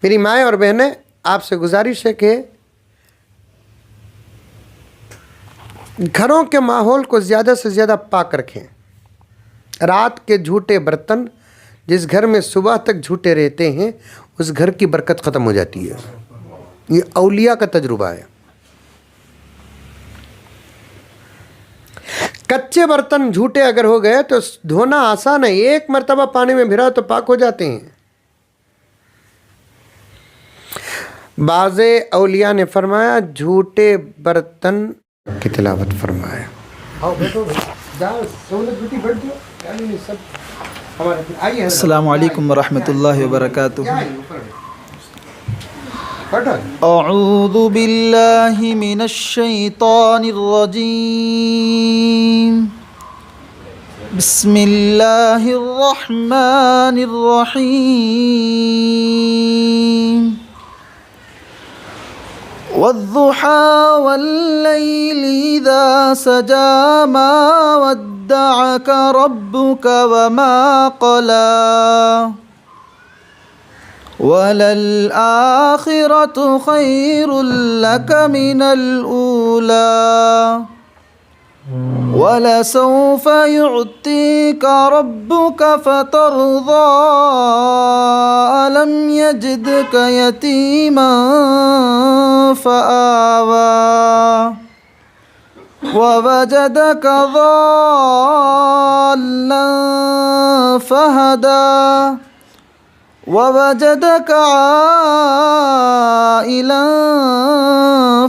میری مائیں اور بہنیں، آپ سے گزارش ہے کہ گھروں کے ماحول کو زیادہ سے زیادہ پاک رکھیں۔ رات کے جھوٹے برتن جس گھر میں صبح تک جھوٹے رہتے ہیں اس گھر کی برکت ختم ہو جاتی ہے۔ یہ اولیاء کا تجربہ ہے۔ کچے برتن جھوٹے اگر ہو گئے تو دھونا آسان ہے، ایک مرتبہ پانی میں بھرا تو پاک ہو جاتے ہیں۔ بعض اولیاء نے فرمایا جھوٹے برتن کی تلاوت فرمایا۔ السلام علیکم ورحمۃ اللہ وبرکاتہ۔ اعوذ باللہ من الشیطان الرجیم، بسم اللہ الرحمن الرحیم۔ والضحى والليل إذا سجى ما ودعك ربك وما قلى وللآخرة خير لك من الأولى ولسوف يعطيك ربك فترضى ألم يجدك يتيما فآوى ووجدك ضالا فهدى ووجدك عائلا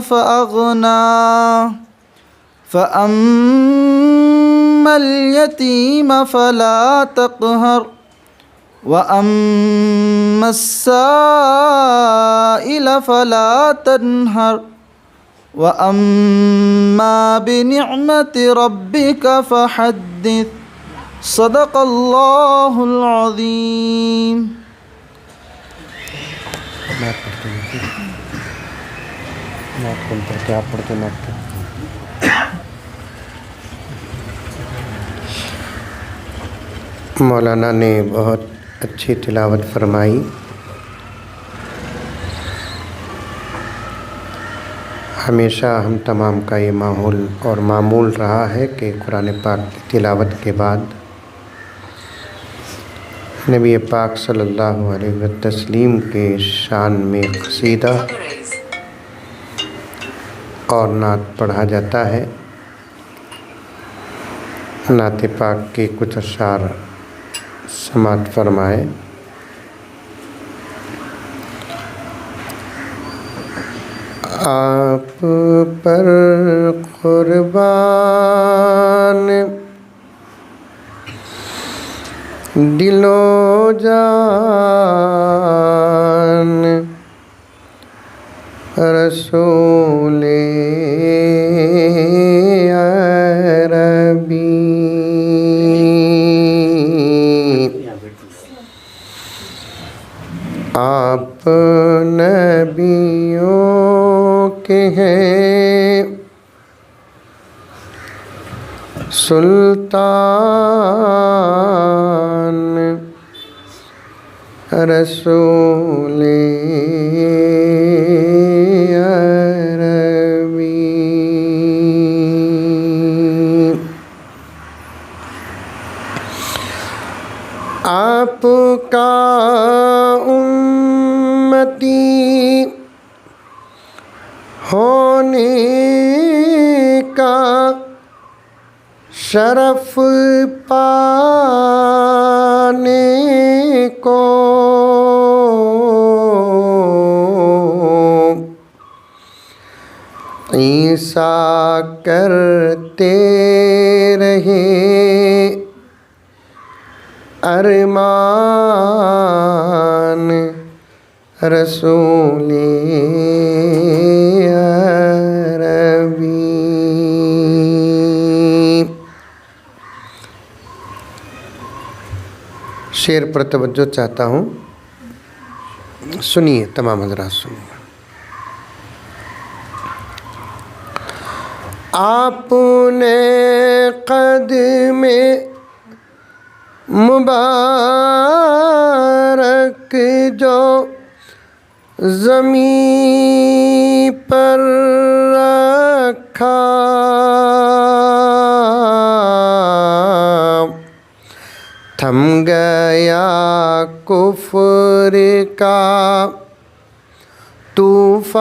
فأغنى فأما اليتيم فلا تقهر وأما السائل فلا تنهر وأما بنعمة ربك فحدث۔ صدق اللہ العظیم۔ مولانا نے بہت اچھی تلاوت فرمائی۔ ہمیشہ ہم تمام کا یہ ماحول اور معمول رہا ہے کہ قرآن پاک کی تلاوت کے بعد نبی پاک صلی اللہ علیہ وسلم کے شان میں قصیدہ اور نعت پڑھا جاتا ہے۔ نعت پاک کے کچھ اشعار سماعت فرمائے۔ آپ پر قربان دل و جان رسول عربی، آپ نبیوں کے ہیں سلطان رسول عربی۔ آپ کا امتی ہونے کا شرف پانے کو عیسیٰ کرتے رہے ارمان رسول عربی۔ شعر پر توجہ چاہتا ہوں، سنیے تمام حضرات سنیے۔ آپ نے قدم مبارک جو زمین پر رکھا، تھم گیا کفر کا طوفان،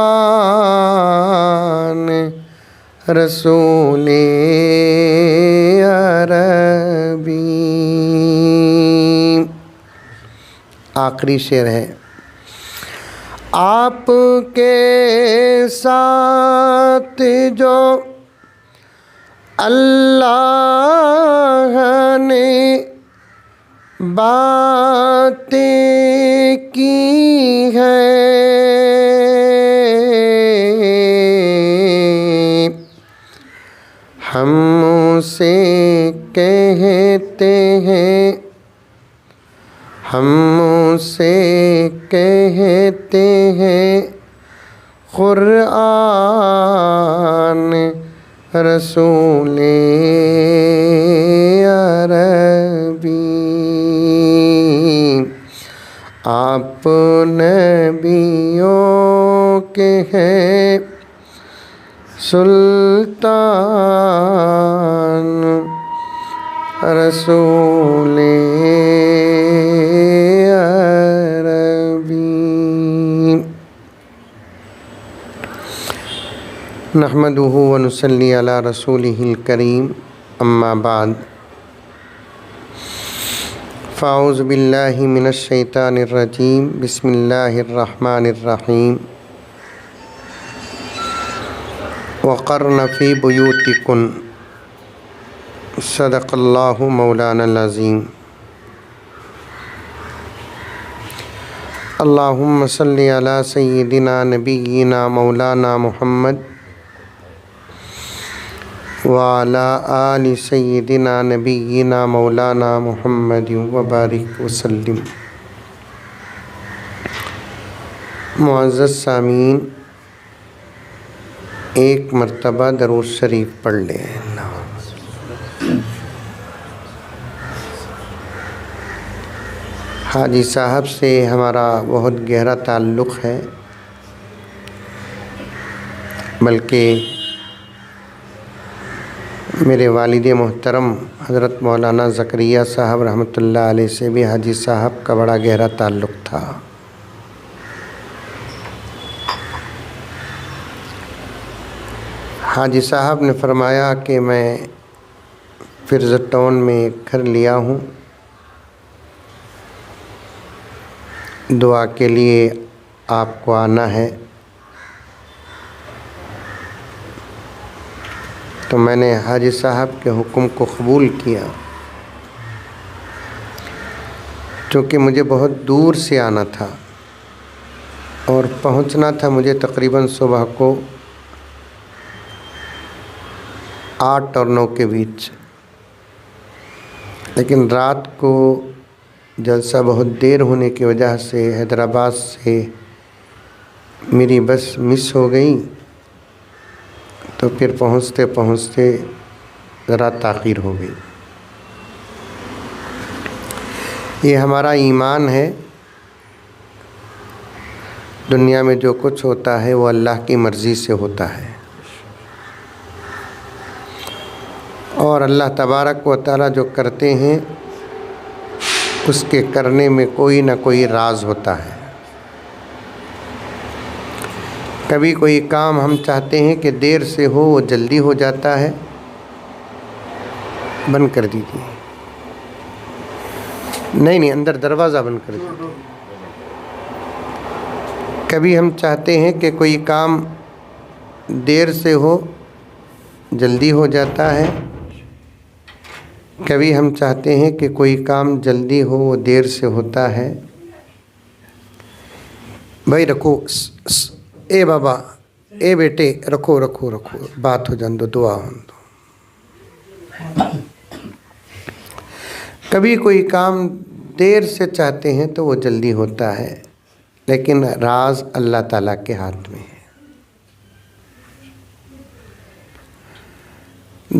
رسول عربی۔ آخری شعر ہے۔ آپ کے ساتھ جو اللہ نے باتیں کی ہیں، ہم اسے کہتے ہیں، ہم اسے کہتے ہیں قرآن، رسول عربی۔ آپ نبیوں کے ہیں سلطان، رسول عربی۔ نحمدہ ونصلی علی رسولہ الکریم، اما بعد، فاعوذ باللہ من الشیطان الرجیم، بسم اللہ الرحمن الرحیم۔ وقرن فی بیوتکن، صدق اللہ مولانا العظیم۔ اللہم صلی علی سیدنا نبینا مولانا محمد وعلی آل سیدنا نبینا مولانا محمد وبارک وسلم۔ معزز سامعین، ایک مرتبہ درود شریف پڑھ لیں۔ حاجی صاحب سے ہمارا بہت گہرا تعلق ہے، بلکہ میرے والد محترم حضرت مولانا زکریا صاحب رحمۃ اللہ علیہ سے بھی حاجی صاحب کا بڑا گہرا تعلق تھا۔ حاجی صاحب نے فرمایا کہ میں فرز ٹاؤن میں ایک گھر لیا ہوں، دعا کے لیے آپ کو آنا ہے۔ تو میں نے حاجی صاحب کے حکم کو قبول کیا، چونکہ مجھے بہت دور سے آنا تھا اور پہنچنا تھا مجھے تقریباً صبح کو 8 اور 9 کے بیچ، لیکن رات کو جلسہ بہت دیر ہونے کی وجہ سے حیدرآباد سے میری بس مس ہو گئی، تو پھر پہنچتے پہنچتے ذرا تاخیر ہو گئی۔ یہ ہمارا ایمان ہے، دنیا میں جو کچھ ہوتا ہے وہ اللہ کی مرضی سے ہوتا ہے، اور اللہ تبارک و تعالیٰ جو کرتے ہیں اس کے کرنے میں کوئی نہ کوئی راز ہوتا ہے۔ کبھی کوئی کام ہم چاہتے ہیں کہ دیر سے ہو، وہ جلدی ہو جاتا ہے، بند کر دیجیے، نہیں اندر دروازہ بند کر دیجیے۔ کبھی ہم چاہتے ہیں کہ کوئی کام دیر سے ہو، جلدی ہو جاتا ہے، کبھی ہم چاہتے ہیں کہ کوئی کام جلدی ہو، وہ دیر سے ہوتا ہے۔ بھائی رکھو، اے بابا، اے بیٹے، رکھو رکھو رکھو، بات ہو جان دو، دعا ہو دو۔ کبھی کوئی کام دیر سے چاہتے ہیں تو وہ جلدی ہوتا ہے، لیکن راز اللہ تعالیٰ کے ہاتھ میں ہے۔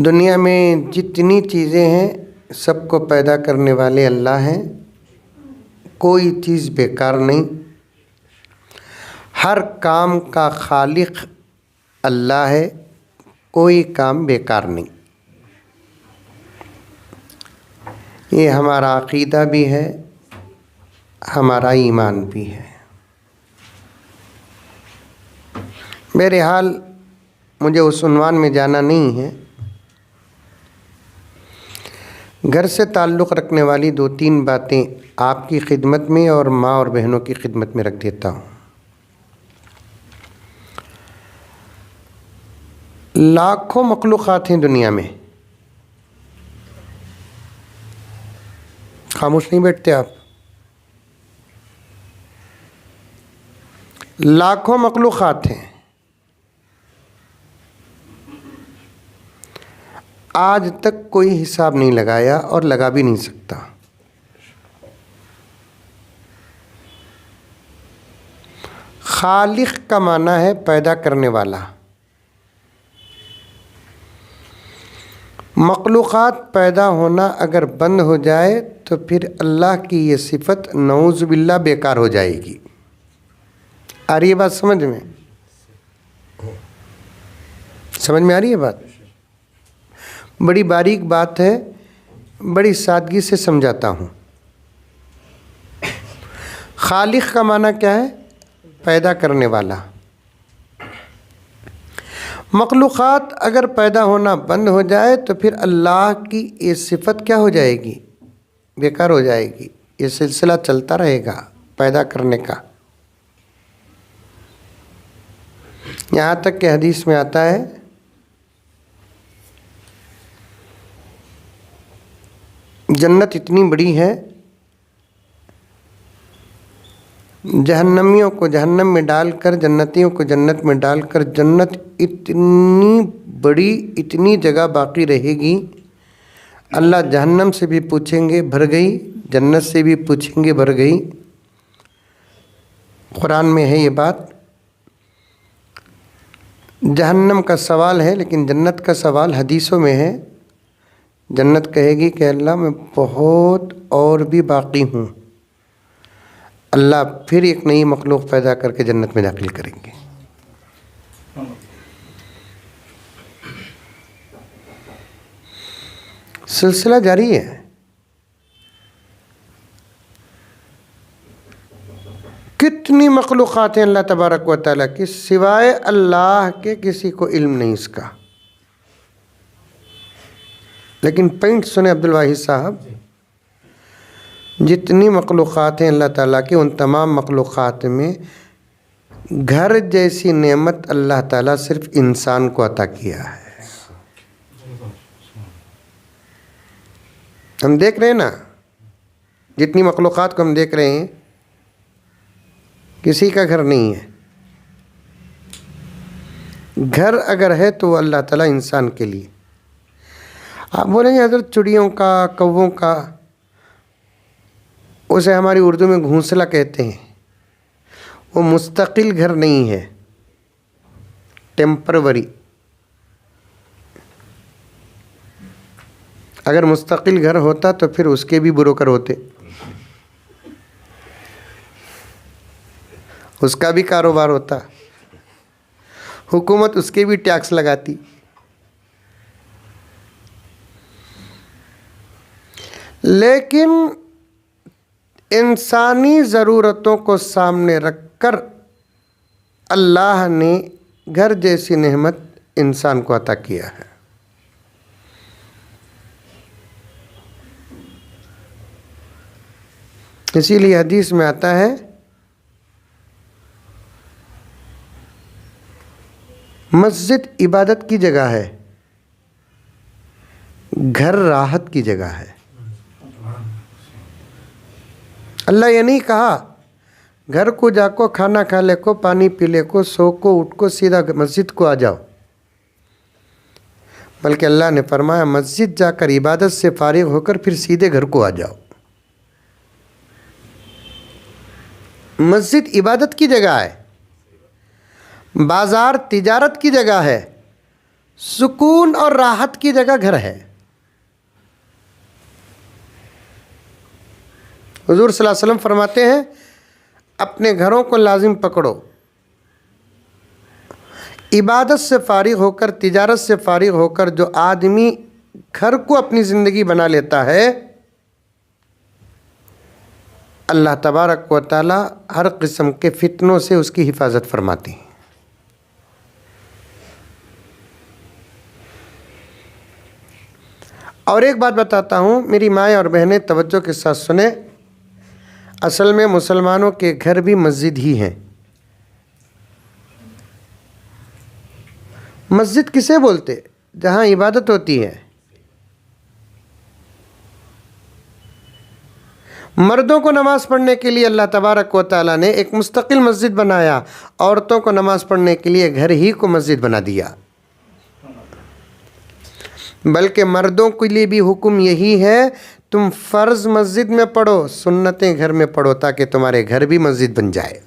دنیا میں جتنی چیزیں ہیں سب کو پیدا کرنے والے اللہ ہیں، کوئی چیز بیکار نہیں۔ ہر کام کا خالق اللہ ہے، کوئی کام بیکار نہیں۔ یہ ہمارا عقیدہ بھی ہے، ہمارا ایمان بھی ہے۔ بہرحال مجھے اس عنوان میں جانا نہیں ہے، گھر سے تعلق رکھنے والی 2-3 باتیں آپ کی خدمت میں اور ماں اور بہنوں کی خدمت میں رکھ دیتا ہوں۔ لاکھوں مخلوقات ہیں دنیا میں، خاموش نہیں بیٹھتے آپ؟ لاکھوں مخلوقات ہیں، آج تک کوئی حساب نہیں لگایا اور لگا بھی نہیں سکتا۔ خالق کا معنی ہے پیدا کرنے والا۔ مخلوقات پیدا ہونا اگر بند ہو جائے تو پھر اللہ کی یہ صفت نعوذ باللہ بیکار ہو جائے گی۔ آ رہی ہے بات سمجھ میں؟ سمجھ میں آ رہی ہے بات؟ بڑی باریک بات ہے، بڑی سادگی سے سمجھاتا ہوں۔ خالق کا معنی کیا ہے؟ پیدا کرنے والا۔ مخلوقات اگر پیدا ہونا بند ہو جائے تو پھر اللہ کی یہ صفت کیا ہو جائے گی؟ بیکار ہو جائے گی۔ یہ سلسلہ چلتا رہے گا پیدا کرنے کا، یہاں تک کہ حدیث میں آتا ہے جنت اتنی بڑی ہے، جہنمیوں کو جہنم میں ڈال کر جنتیوں کو جنت میں ڈال کر جنت اتنی بڑی، اتنی جگہ باقی رہے گی، اللہ جہنم سے بھی پوچھیں گے بھر گئی، جنت سے بھی پوچھیں گے بھر گئی۔ قرآن میں ہے یہ بات، جہنم کا سوال ہے لیکن جنت کا سوال حدیثوں میں ہے۔ جنت کہے گی کہ اللہ میں بہت اور بھی باقی ہوں، اللہ پھر ایک نئی مخلوق پیدا کر کے جنت میں داخل کریں گے۔ سلسلہ جاری ہے۔ کتنی مخلوقات ہیں اللہ تبارک و تعالیٰ کی، سوائے اللہ کے کسی کو علم نہیں اس کا۔ لیکن پوائنٹ سنیں عبد الواحد صاحب، جتنی مخلوقات ہیں اللہ تعالیٰ کی، ان تمام مخلوقات میں گھر جیسی نعمت اللہ تعالیٰ صرف انسان کو عطا کیا ہے۔ ہم دیکھ رہے ہیں نا، جتنی مخلوقات کو ہم دیکھ رہے ہیں، کسی کا گھر نہیں ہے۔ گھر اگر ہے تو وہ اللہ تعالیٰ انسان کے لیے۔ آپ بولیں گے حضرت چڑیوں کا، کووں کا، اسے ہماری اردو میں گھونسلہ کہتے ہیں، وہ مستقل گھر نہیں ہے، ٹیمپروری۔ اگر مستقل گھر ہوتا تو پھر اس کے بھی بروکر ہوتے، اس کا بھی کاروبار ہوتا، حکومت اس کے بھی ٹیکس لگاتی۔ لیکن انسانی ضرورتوں کو سامنے رکھ کر اللہ نے گھر جیسی نعمت انسان کو عطا کیا ہے۔ اسی لیے حدیث میں آتا ہے مسجد عبادت کی جگہ ہے، گھر راحت کی جگہ ہے۔ اللہ یہ نہیں کہا گھر کو جا کو، کھانا کھا لے کو، پانی پی لے کو، سو کو، اٹھ کو، سیدھا مسجد کو آ جاؤ، بلکہ اللہ نے فرمایا مسجد جا کر عبادت سے فارغ ہو کر پھر سیدھے گھر کو آ جاؤ۔ مسجد عبادت کی جگہ ہے، بازار تجارت کی جگہ ہے، سکون اور راحت کی جگہ گھر ہے۔ حضور صلی اللہ علیہ وسلم فرماتے ہیں اپنے گھروں کو لازم پکڑو، عبادت سے فارغ ہو کر، تجارت سے فارغ ہو کر جو آدمی گھر کو اپنی زندگی بنا لیتا ہے، اللہ تبارک و تعالی ہر قسم کے فتنوں سے اس کی حفاظت فرماتے ہیں۔ اور ایک بات بتاتا ہوں، میری مائیں اور بہنیں توجہ کے ساتھ سنیں، اصل میں مسلمانوں کے گھر بھی مسجد ہی ہیں۔ مسجد کسے بولتے؟ جہاں عبادت ہوتی ہے۔ مردوں کو نماز پڑھنے کے لیے اللہ تبارک و تعالیٰ نے ایک مستقل مسجد بنایا، عورتوں کو نماز پڑھنے کے لیے گھر ہی کو مسجد بنا دیا۔ بلکہ مردوں کے لیے بھی حکم یہی ہے، تم فرض مسجد میں پڑھو، سنتیں گھر میں پڑھو، تاکہ تمہارے گھر بھی مسجد بن جائے۔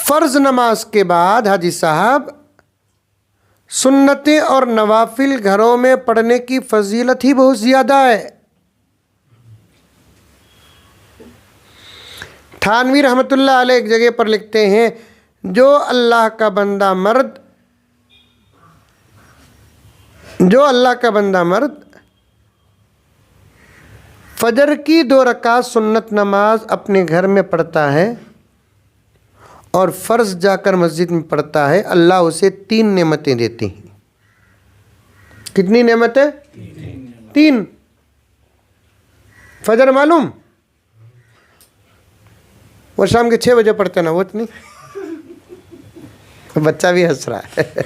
فرض نماز کے بعد حاجی صاحب سنتیں اور نوافل گھروں میں پڑھنے کی فضیلت ہی بہت زیادہ ہے۔ تھانوی رحمۃ اللہ علیہ ایک جگہ پر لکھتے ہیں، جو اللہ کا بندہ مرد فجر کی 2 رکعت سنت نماز اپنے گھر میں پڑھتا ہے اور فرض جا کر مسجد میں پڑھتا ہے، اللہ اسے 3 نعمتیں دیتے ہیں۔ کتنی نعمتیں؟ 3۔ فجر معلوم؟ وہ شام کے 6 بجے پڑھتے نا، وہ اتنی بچہ بھی ہنس رہا ہے۔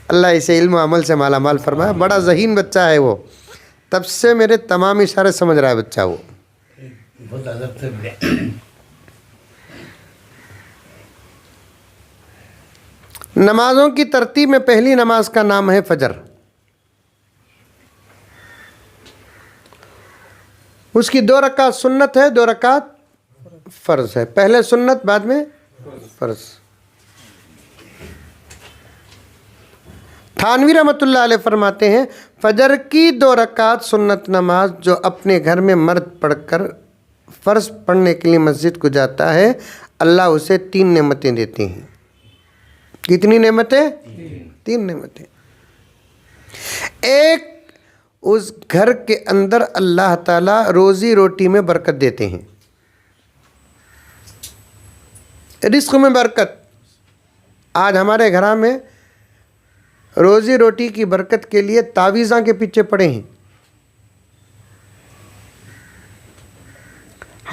اللہ اسے علم و عمل سے مالا مال فرمائے، بڑا ذہین بچہ ہے وہ، تب سے میرے تمام اشارے سمجھ رہا ہے بچہ وہ۔ نمازوں کی ترتیب میں پہلی نماز کا نام ہے فجر۔ اس کی 2 رکعت سنت ہے، 2 رکعت فرض ہے، پہلے سنت بعد میں فرض۔ تھانوی رحمۃ اللہ علیہ فرماتے ہیں، فجر کی 2 رکعت سنت نماز جو اپنے گھر میں مرد پڑھ کر فرض پڑھنے کے لیے مسجد کو جاتا ہے، اللہ اسے 3 نعمتیں دیتے ہیں۔ کتنی نعمتیں؟ 3 نعمتیں۔ ایک، اس گھر کے اندر اللہ تعالیٰ روزی روٹی میں برکت دیتے ہیں، رزق میں برکت۔ آج ہمارے گھراں میں روزی روٹی کی برکت کے لیے تعویذاں کے پیچھے پڑے ہیں۔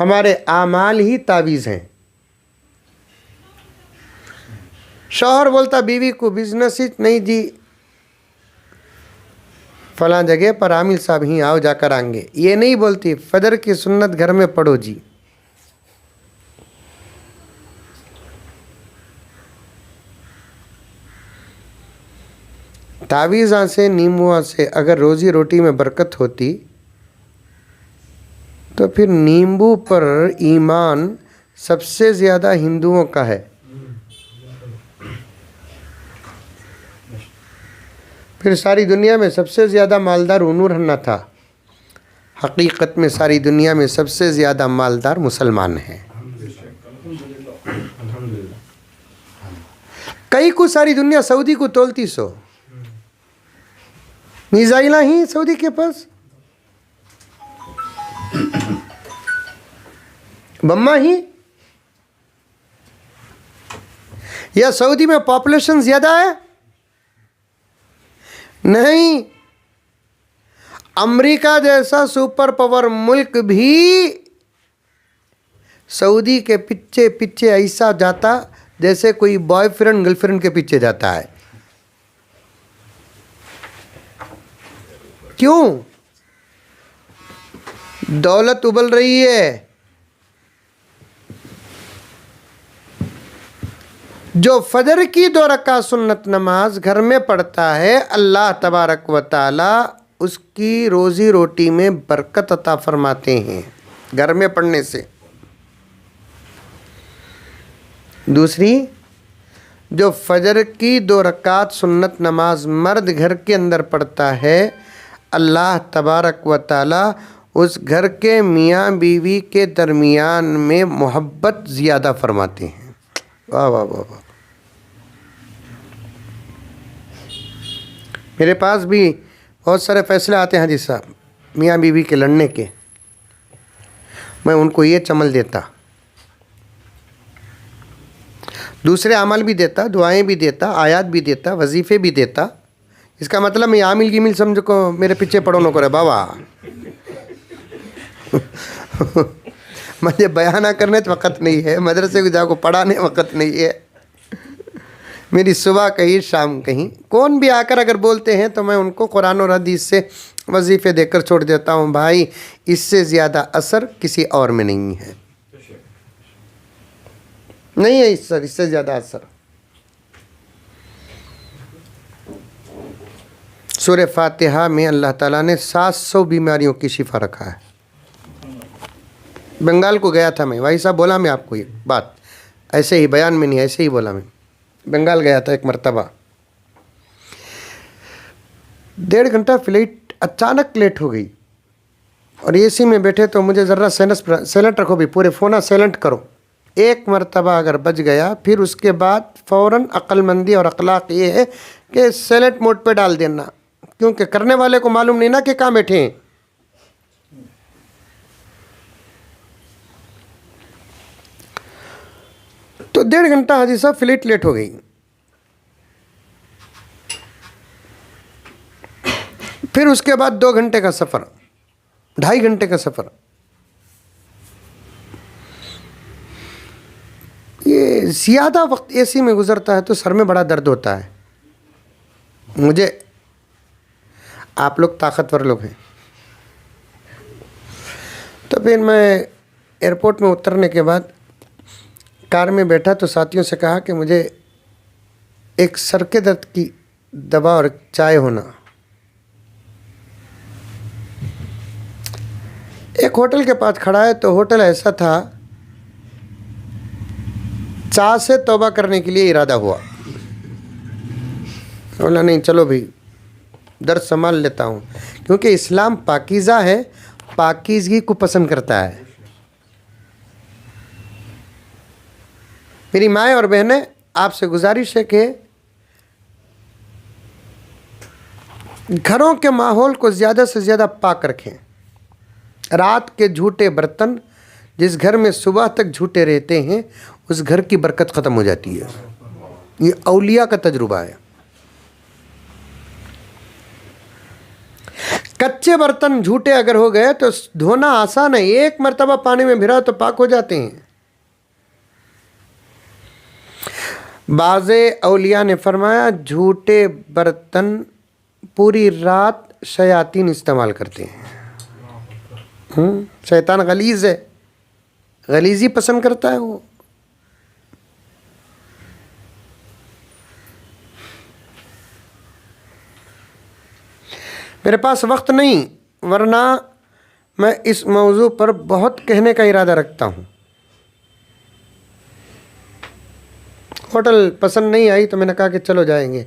ہمارے اعمال ہی تعویذ ہیں۔ شوہر بولتا بیوی کو بزنس ہی نہیں جی، فلاں جگہ پر عامل صاحب ہی آؤ جا کر آئیں گے، یہ نہیں بولتی فجر کی سنت گھر میں پڑھو جی۔ تعویذاں سے، نیمبواں سے اگر روزی روٹی میں برکت ہوتی تو پھر نیمبو پر ایمان سب سے زیادہ ہندوؤں کا ہے، پھر ساری دنیا میں سب سے زیادہ مالدار انور ہنہ تھا۔ حقیقت میں ساری دنیا میں سب سے زیادہ مالدار مسلمان ہیں۔ کئی کو ساری دنیا سعودی کو تولتی سو، میزائلہ ہی سعودی کے پاس، بمہ ہی، یا سعودی میں پاپولیشن زیادہ ہے؟ نہیں، امریکہ جیسا سپر پاور ملک بھی سعودی کے پیچھے ایسا جاتا جیسے کوئی بوائے فرینڈ گرل فرینڈ کے پیچھے جاتا ہے۔ کیوں؟ دولت ابل رہی ہے۔ جو فجر کی 2 رکعت سنت نماز گھر میں پڑھتا ہے، اللہ تبارک و تعالی اس کی روزی روٹی میں برکت عطا فرماتے ہیں گھر میں پڑھنے سے۔ دوسری، جو فجر کی 2 رکعت سنت نماز مرد گھر کے اندر پڑھتا ہے، اللہ تبارک و تعالی اس گھر کے میاں بیوی کے درمیان میں محبت زیادہ فرماتے ہیں۔ واہ واہ واہ واہ۔ میرے پاس بھی بہت سارے فیصلے آتے ہیں حاجی صاحب میاں بیوی کے لڑنے کے، میں ان کو یہ چمل دیتا، دوسرے عمل بھی دیتا، دعائیں بھی دیتا، آیات بھی دیتا، وظیفے بھی دیتا۔ اس کا مطلب میں عامل گیمل سمجھ کو میرے پیچھے پڑھو نہ کرے بابا۔ مجھے بیانہ کرنے وقت نہیں ہے، مدرسے کو جا کو پڑھانے وقت نہیں ہے، میری صبح کہیں شام کہیں۔ کون بھی آ کر اگر بولتے ہیں تو میں ان کو قرآن اور حدیث سے وظیفے دے کر چھوڑ دیتا ہوں، بھائی اس سے زیادہ اثر کسی اور میں نہیں ہے، نہیں ہے اس سے زیادہ اثر۔ سورہ فاتحہ میں اللہ تعالیٰ نے 700 بیماریوں کی شفا رکھا ہے۔ بنگال کو گیا تھا میں، بھائی صاحب بولا میں آپ کو یہ بات ایسے ہی بیان میں نہیں، ایسے ہی بولا میں۔ بنگال گیا تھا ایک مرتبہ، 1.5 گھنٹہ فلائٹ اچانک لیٹ ہو گئی، اور اے سی میں بیٹھے تو مجھے ذرا سیلنٹ رکھو بھی، پورے فونا سیلنٹ کرو۔ ایک مرتبہ اگر بچ گیا پھر اس کے بعد فوراً عقل مندی اور اخلاق یہ ہے کہ سیلنٹ موڈ پہ ڈال دینا، کیونکہ کرنے والے کو معلوم نہیں نا کہ کہاں بیٹھے ہیں۔ تو 1.5 گھنٹہ حاجی صاحب فلائٹ لیٹ ہو گئی، پھر اس کے بعد 2 گھنٹے کا سفر، 2.5 گھنٹے کا سفر۔ یہ زیادہ وقت اے سی میں گزرتا ہے تو سر میں بڑا درد ہوتا ہے مجھے۔ آپ لوگ طاقتور لوگ ہیں، تو پھر میں ایئرپورٹ میں اترنے کے بعد کار میں بیٹھا تو ساتھیوں سے کہا کہ مجھے ایک سر کے درد کی دوا اور چائے ہونا۔ ایک ہوٹل کے پاس کھڑا ہے تو ہوٹل ایسا تھا، چاہ سے توبہ کرنے کے لیے ارادہ ہوا، بولا نہیں چلو بھائی درد سنبھال لیتا ہوں، کیونکہ اسلام پاکیزہ ہے، پاکیزگی کو پسند کرتا ہے۔ میری مائیں اور بہنیں آپ سے گزارش ہے کہ گھروں کے ماحول کو زیادہ سے زیادہ پاک رکھیں۔ رات کے جھوٹے برتن جس گھر میں صبح تک جھوٹے رہتے ہیں اس گھر کی برکت ختم ہو جاتی ہے، یہ اولیاء کا تجربہ ہے۔ کچے برتن جھوٹے اگر ہو گئے تو دھونا آسان ہے، ایک مرتبہ پانی میں بھرا تو پاک ہو جاتے ہیں۔ بعض اولیاء نے فرمایا جھوٹے برتن پوری رات شیاطین استعمال کرتے ہیں۔ شیطان غلیظ ہے، غلیظی پسند کرتا ہے وہ۔ میرے پاس وقت نہیں، ورنہ میں اس موضوع پر بہت کہنے کا ارادہ رکھتا ہوں۔ ہوٹل پسند نہیں آئی تو میں نے کہا کہ چلو جائیں گے،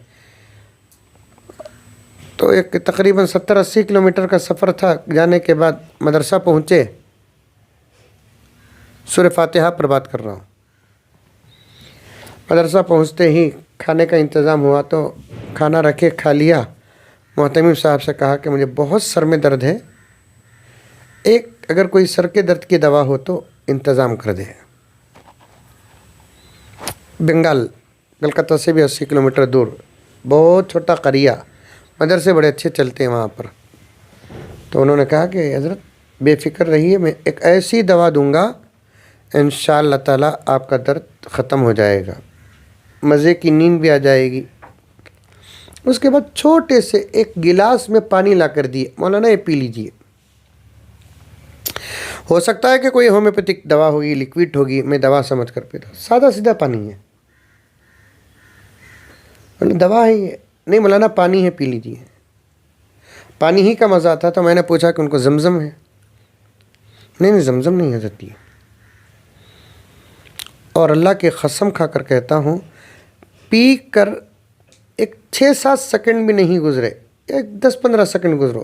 تو ایک تقریباً 70-80 کلومیٹر کا سفر تھا۔ جانے کے بعد مدرسہ پہنچے، سورہ فاتحہ پر بات کر رہا ہوں۔ مدرسہ پہنچتے ہی کھانے کا انتظام ہوا تو کھانا رکھے، کھا لیا۔ محتمم صاحب سے کہا کہ مجھے بہت سر میں درد ہے، ایک اگر کوئی سر کے درد کی دوا ہو تو انتظام کر دے۔ بنگال کلکتہ سے بھی 80 کلومیٹر دور، بہت چھوٹا قریہ، مدرسے بڑے اچھے چلتے ہیں وہاں پر۔ تو انہوں نے کہا کہ حضرت بے فکر رہیے، میں ایک ایسی دوا دوں گا انشاءاللہ تعالیٰ آپ کا درد ختم ہو جائے گا، مزے کی نیند بھی آ جائے گی۔ اس کے بعد چھوٹے سے ایک گلاس میں پانی لا کر دیے، مولانا یہ پی لیجئے۔ ہو سکتا ہے کہ کوئی ہومیوپیتھک دوا ہوگی، لیکوڈ ہوگی، میں دوا سمجھ کر پیتا، سادہ سیدھا پانی ہے۔ دوا ہے یہ؟ نہیں مولانا پانی ہے، پی لیجئے۔ پانی ہی کا مزہ تھا تو میں نے پوچھا کہ ان کو زمزم ہے؟ نہیں زمزم نہیں حضرت یہ۔ اور اللہ کی قسم کھا کر کہتا ہوں، پی کر ایک 6-7 سیکنڈ بھی نہیں گزرے، ایک 10-15 سیکنڈ گزرو،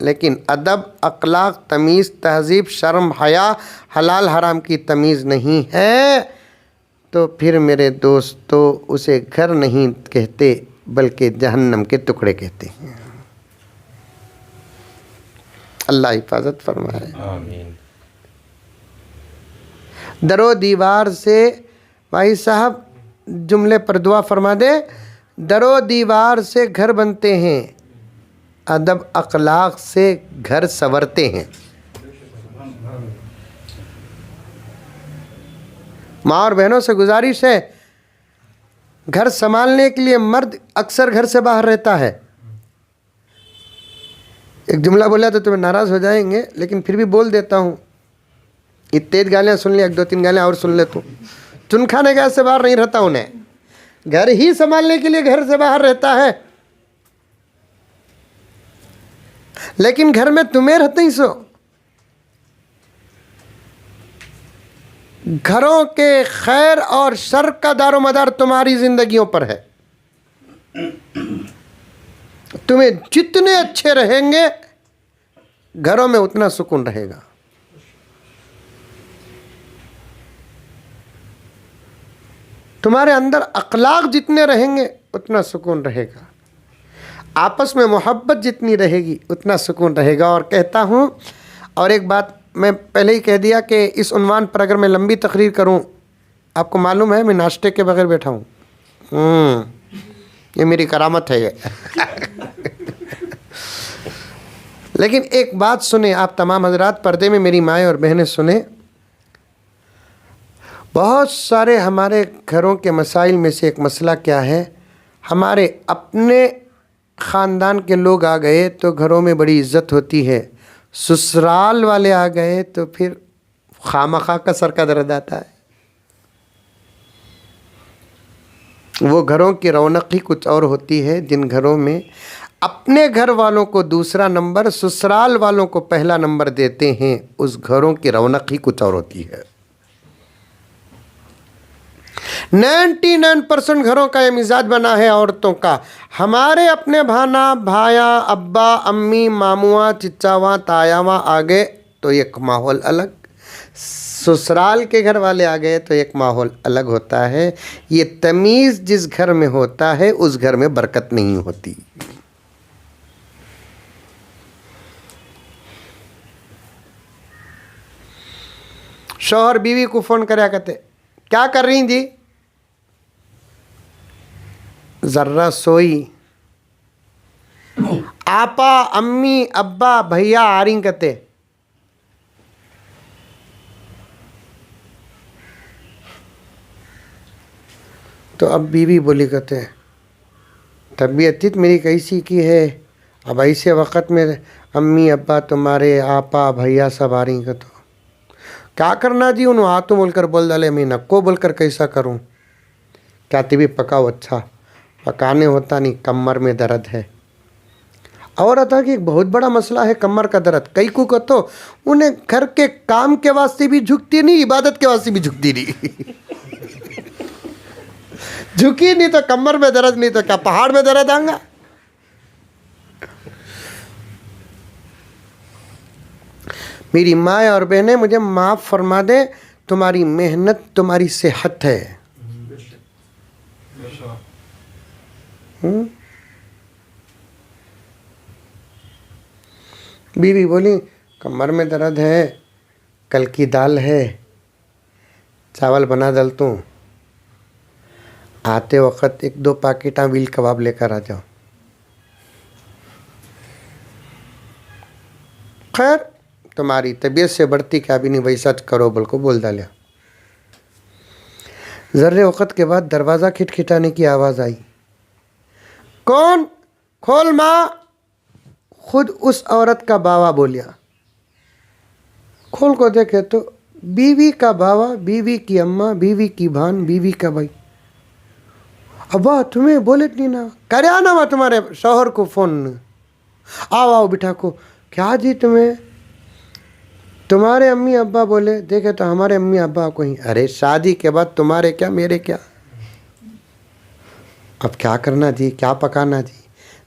لیکن ادب، اخلاق، تمیز، تہذیب، شرم، حیا، حلال حرام کی تمیز نہیں ہے تو پھر میرے دوستو اسے گھر نہیں کہتے بلکہ جہنم کے ٹکڑے کہتے ہیں۔ اللہ حفاظت فرمائے۔ آمین۔ درو دیوار سے، بھائی صاحب جملے پر دعا فرما دے، درو دیوار سے گھر بنتے ہیں، ادب اخلاق سے گھر سنورتے ہیں۔ ماں اور بہنوں سے گزارش ہے، گھر سنبھالنے کے لیے مرد اکثر گھر سے باہر رہتا ہے۔ ایک جملہ بولا تو تمہیں ناراض ہو جائیں گے لیکن پھر بھی بول دیتا ہوں، یہ تیز گالیاں سن لیں، ایک دو تین گالیاں اور سن لے تو چن کھانے گیس سے باہر نہیں رہتا، انہیں گھر ہی سنبھالنے کے لیے گھر سے باہر رہتا ہے، لیکن گھر میں تمہیں رہتے ہی سو۔ گھروں کے خیر اور شر کا دار و مدار تمہاری زندگیوں پر ہے۔ تمہیں جتنے اچھے رہیں گے گھروں میں اتنا سکون رہے گا۔ تمہارے اندر اخلاق جتنے رہیں گے اتنا سکون رہے گا، آپس میں محبت جتنی رہے گی اتنا سکون رہے گا۔ اور کہتا ہوں، اور ایک بات میں پہلے ہی کہہ دیا کہ اس عنوان پر اگر میں لمبی تقریر کروں، آپ کو معلوم ہے میں ناشتے کے بغیر بیٹھا ہوں، یہ میری کرامت ہے یہ۔ لیکن ایک بات سنیں آپ تمام حضرات، پردے میں میری مائیں اور بہنیں سنیں، بہت سارے ہمارے گھروں کے مسائل میں سے ایک مسئلہ کیا ہے، ہمارے اپنے خاندان کے لوگ آ گئے تو گھروں میں بڑی عزت ہوتی ہے، سسرال والے آ گئے تو پھر خامخواہ کا سر کا درد آتا ہے۔ وہ گھروں کی رونق ہی کچھ اور ہوتی ہے جن گھروں میں اپنے گھر والوں کو دوسرا نمبر، سسرال والوں کو پہلا نمبر دیتے ہیں، اس گھروں کی رونق ہی کچھ اور ہوتی ہے۔ 99% گھروں کا یہ مزاج بنا ہے عورتوں کا، ہمارے اپنے بھانا، بھایا، ابا، امی، مامواں، چچاواں، تایاواں آ گئے تو ایک ماحول الگ، سسرال کے گھر والے آ گئے تو ایک ماحول الگ ہوتا ہے۔ یہ تمیز جس گھر میں ہوتا ہے اس گھر میں برکت نہیں ہوتی۔ شوہر بیوی کو فون کریا کرتے، کیا کر رہی ہیں جی؟ ذرہ سوئی۔ آپا، امی، ابا، بھیا آ رہی کہتے، تو اب بیوی بولی کہتے طبیعت میری کیسی کی ہے، اب ایسے وقت میں امی ابا تمہارے، آپا بھیا سب آ رہی کہتے، کیا کرنا جی؟ انہوں ہاتھوں بول کر بول ڈالے، میں نکو بول کر کیسا کروں؟ کہتی بھی پکاؤ، اچھا پکانے ہوتا نہیں، کمر میں درد ہے۔ اور تھا کہ ایک بہت بڑا مسئلہ ہے کمر کا درد، کئی کو کہتو انہیں گھر کے کام کے واسطے بھی جھکتی نہیں، عبادت کے واسطے بھی جھکتی نہیں۔ جھکی نہیں تو کمر میں درد نہیں تو کیا پہاڑ میں درد آئیں گا؟ میری ماں اور بہنیں مجھے معاف فرما دیں، تمہاری محنت تمہاری صحت ہے۔ بیوی بولی کمر میں درد ہے، کل کی دال ہے، چاول بنا ڈالتوں، آتے وقت 1-2 پاکٹاں ویل کباب لے کر آ جاؤ۔ خیر تمہاری طبیعت سے بڑھتی کیا بھی نہیں، بھائی سچ کرو بول کو بول ڈالیا۔ ذرے وقت کے بعد دروازہ کھٹکھٹانے کی آواز آئی، کون؟ کھول ماں۔ خود اس عورت کا باوا بولیا، کھول کو دیکھے تو بیوی کا باوا، بیوی کی اماں، بیوی کی بہن، بیوی کا بھائی۔ ابا تمہیں بولے نہیں نا، کرے آنا وا تمہارے شوہر کو فون، آؤ بٹھا کو، کیا جی تمہیں؟ تمہارے امی ابا بولے، دیکھے تو ہمارے امی ابا کو ہی، ارے شادی کے بعد تمہارے کیا میرے کیا، اب کیا کرنا جی، کیا پکانا جی؟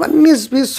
19-20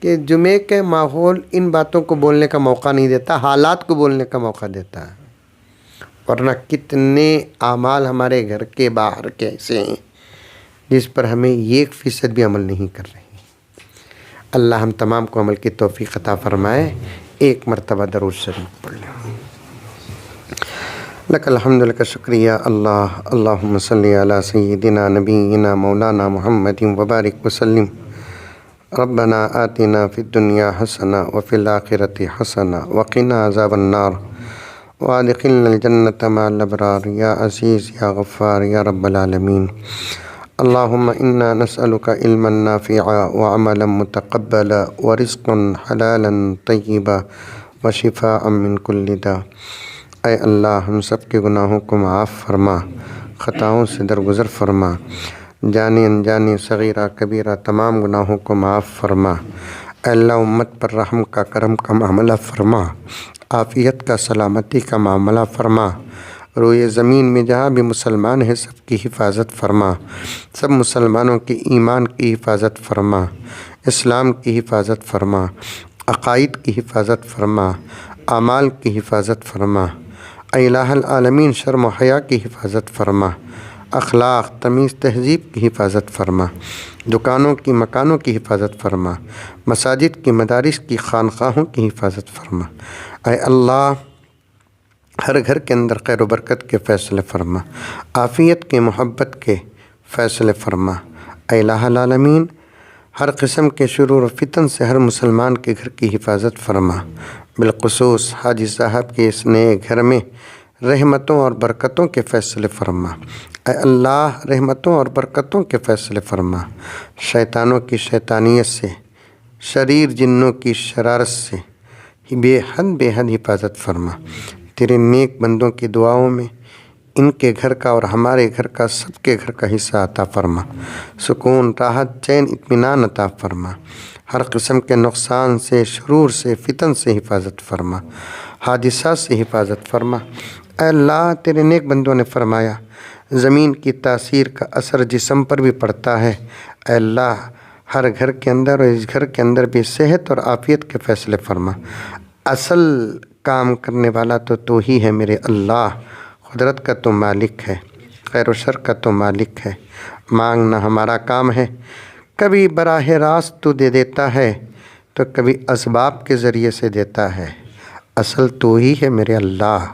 کہ جمعے کے ماحول ان باتوں کو بولنے کا موقع نہیں دیتا، حالات کو بولنے کا موقع دیتا ہے۔ ورنہ کتنے اعمال ہمارے گھر کے باہر کے ایسے ہیں جس پر ہمیں 1% بھی عمل نہیں کر رہے۔ اللہ ہم تمام کو عمل کی توفیق عطا فرمائے۔ ایک مرتبہ درود شریف پڑھ لیں۔ لک الحمد لک شکریہ اللہ، اللہم صلی علی سیدنا نبینا مولانا محمد وبارک وسلم۔ ربنا آتنا فی الدنیا حسنہ وفی الآخرۃ حسنہ وقنا عذاب النار وادخلنا الجنة مع الابرار یا عزیز یا غفار یا رب العالمین۔ اللہم انا نسألک علما نافعا وعملا متقبلا ورزقا حلالا طیبا وشفاء من کل داء۔ اے اللہ ہم سب کے گناہوں کو معاف فرما، خطاؤں سے درگزر فرما، جانی انجانی صغیرہ کبیرہ تمام گناہوں کو معاف فرما۔ اے اللہ امت پر رحم کا کرم کا معاملہ فرما، عافیت کا سلامتی کا معاملہ فرما۔ روئے زمین میں جہاں بھی مسلمان ہیں سب کی حفاظت فرما، سب مسلمانوں کے ایمان کی حفاظت فرما، اسلام کی حفاظت فرما، عقائد کی حفاظت فرما، اعمال کی حفاظت فرما۔ اے الہ العالمین شرم و حیا کی حفاظت فرما، اخلاق تمیز تہذیب کی حفاظت فرما، دکانوں کی مکانوں کی حفاظت فرما، مساجد کی مدارس کی خانقاہوں کی حفاظت فرما۔ اے اللہ ہر گھر کے اندر خیر و برکت کے فیصلے فرما، عافیت کے محبت کے فیصلے فرما۔ اے الہ العالمین ہر قسم کے شرور و فتن سے ہر مسلمان کے گھر کی حفاظت فرما، بالخصوص حاجی صاحب کے اس نئے گھر میں رحمتوں اور برکتوں کے فیصلے فرما۔ اے اللہ رحمتوں اور برکتوں کے فیصلے فرما، شیطانوں کی شیطانیت سے، شریر جنوں کی شرارت سے بے حد حفاظت فرما۔ تیرے نیک بندوں کی دعاؤں میں ان کے گھر کا اور ہمارے گھر کا سب کے گھر کا حصہ عطا فرما، سکون راحت چین اطمینان عطا فرما، ہر قسم کے نقصان سے شرور سے فتن سے حفاظت فرما، حادثات سے حفاظت فرما۔ اے اللہ تیرے نیک بندوں نے فرمایا زمین کی تاثیر کا اثر جسم پر بھی پڑتا ہے۔ اے اللہ ہر گھر کے اندر اور اس گھر کے اندر بھی صحت اور عافیت کے فیصلے فرما۔ اصل کام کرنے والا تو ہی ہے میرے اللہ، قدرت کا تو مالک ہے، خیر و شر کا تو مالک ہے، مانگنا ہمارا کام ہے۔ کبھی براہ راست تو دے دیتا ہے تو کبھی اسباب کے ذریعے سے دیتا ہے۔ اصل تو ہی ہے میرے اللہ،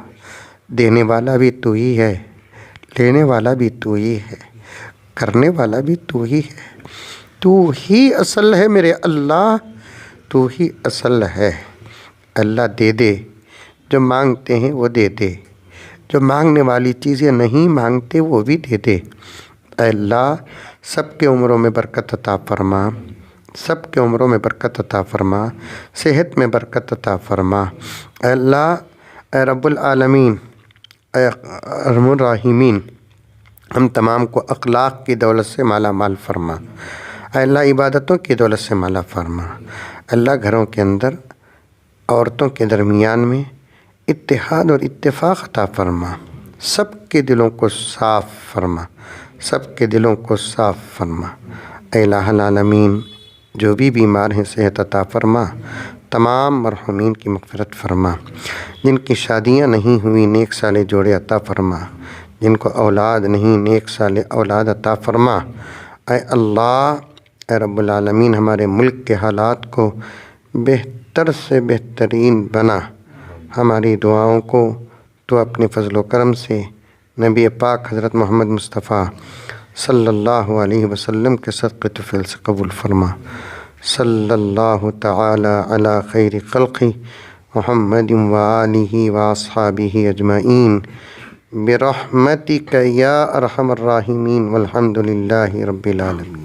دینے والا بھی تو ہی ہے، لینے والا بھی تو ہی ہے، کرنے والا بھی تو ہی ہے۔ تو ہی اصل ہے میرے اللہ، تو ہی اصل ہے۔ اللہ دے دے، جو مانگتے ہیں وہ دے دے، جو مانگنے والی چیزیں نہیں مانگتے وہ بھی دے دے۔ اے اللہ سب کے عمروں میں برکت عطا فرما، سب کے عمروں میں برکت عطا فرما، صحت میں برکت عطا فرما۔ اے اللہ اے رب العالمین اے ارحم الراحمین ہم تمام کو اخلاق کی دولت سے مالا مال فرما۔ اے اللہ عبادتوں کی دولت سے مالا فرما۔ اللہ گھروں کے اندر عورتوں کے درمیان میں اتحاد اور اتفاق عطا فرما، سب کے دلوں کو صاف فرما، سب کے دلوں کو صاف فرما۔ اے الہ العالمین جو بھی بیمار ہیں صحت عطا فرما، تمام مرحومین کی مغفرت فرما، جن کی شادیاں نہیں ہوئی نیک سالے جوڑے عطا فرما، جن کو اولاد نہیں نیک سالے اولاد عطا فرما۔ اے اللہ اے رب العالمین ہمارے ملک کے حالات کو بہتر سے بہترین بنا، ہماری دعاؤں کو تو اپنے فضل و کرم سے نبی پاک حضرت محمد مصطفیٰ صلی اللہ علیہ وسلم کے صدقے طفیل سے قبول فرما۔ صلی اللہ تعالی علی خیر خلقہ محمد وآلہ واصحابہ اجمعین برحمتک یا ارحم الراحمین والحمد للہ رب العالمین۔